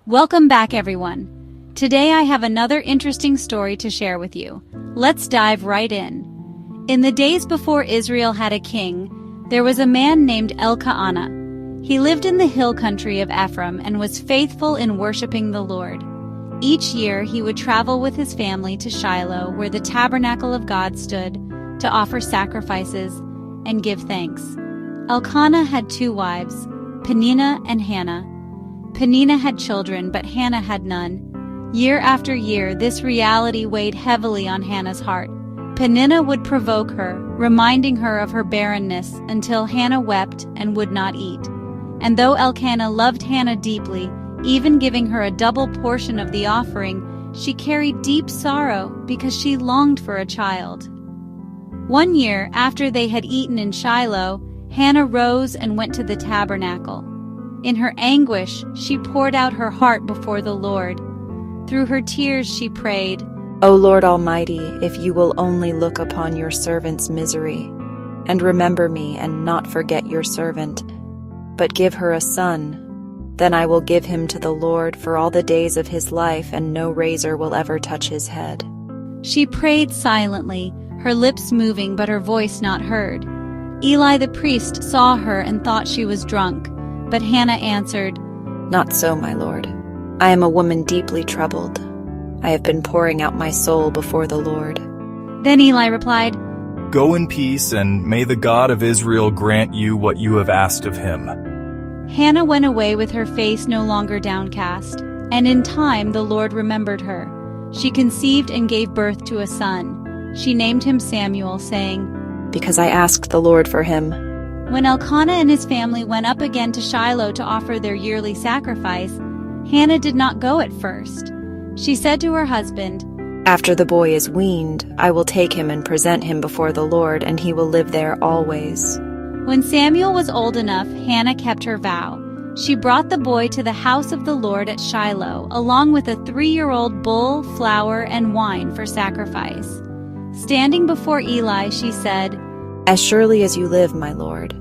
Welcome back, everyone. Today I have another interesting story to share with you. Let's dive right in. In the days before Israel had a king, there was a man named Elkanah. He lived in the hill country of Ephraim and was faithful in worshiping the Lord. Each year he would travel with his family to Shiloh, where the tabernacle of God stood, to offer sacrifices and give thanks. Elkanah had two wives, Peninnah and Hannah. Peninnah had children, but Hannah had none. Year after year, this reality weighed heavily on Hannah's heart. Peninnah would provoke her, reminding her of her barrenness, until Hannah wept and would not eat. And though Elkanah loved Hannah deeply, even giving her a double portion of the offering, she carried deep sorrow because she longed for a child. One year, after they had eaten in Shiloh, Hannah rose and went to the tabernacle. In her anguish, she poured out her heart before the Lord. Through her tears she prayed, O Lord Almighty, if you will only look upon your servant's misery, and remember me and not forget your servant, but give her a son, then I will give him to the Lord for all the days of his life, and no razor will ever touch his head. She prayed silently, her lips moving but her voice not heard. Eli the priest saw her and thought she was drunk, but Hannah answered, Not so, my Lord. I am a woman deeply troubled. I have been pouring out my soul before the Lord. Then Eli replied, Go in peace, and may the God of Israel grant you what you have asked of him. Hannah went away with her face no longer downcast, and in time the Lord remembered her. She conceived and gave birth to a son. She named him Samuel, saying, Because I asked the Lord for him. When Elkanah and his family went up again to Shiloh to offer their yearly sacrifice, Hannah did not go at first. She said to her husband, After the boy is weaned, I will take him and present him before the Lord, and he will live there always. When Samuel was old enough, Hannah kept her vow. She brought the boy to the house of the Lord at Shiloh, along with a 3-year-old bull, flour, and wine for sacrifice. Standing before Eli, she said, As surely as you live, my Lord,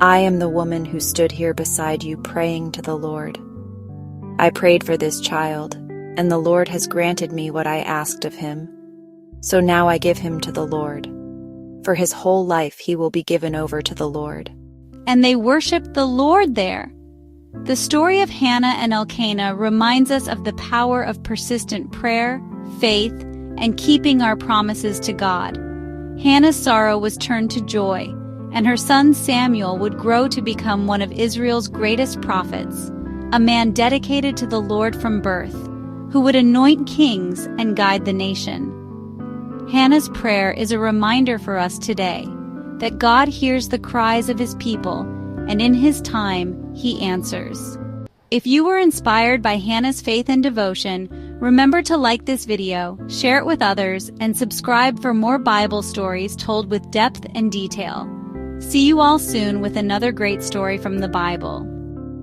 I am the woman who stood here beside you praying to the Lord. I prayed for this child, and the Lord has granted me what I asked of him. So now I give him to the Lord. For his whole life he will be given over to the Lord. And they worshiped the Lord there. The story of Hannah and Elkanah reminds us of the power of persistent prayer, faith, and keeping our promises to God. Hannah's sorrow was turned to joy, and her son Samuel would grow to become one of Israel's greatest prophets, a man dedicated to the Lord from birth, who would anoint kings and guide the nation. Hannah's prayer is a reminder for us today that God hears the cries of his people, and in his time, he answers. If you were inspired by Hannah's faith and devotion, remember to like this video, share it with others, and subscribe for more Bible stories told with depth and detail. See you all soon with another great story from the Bible.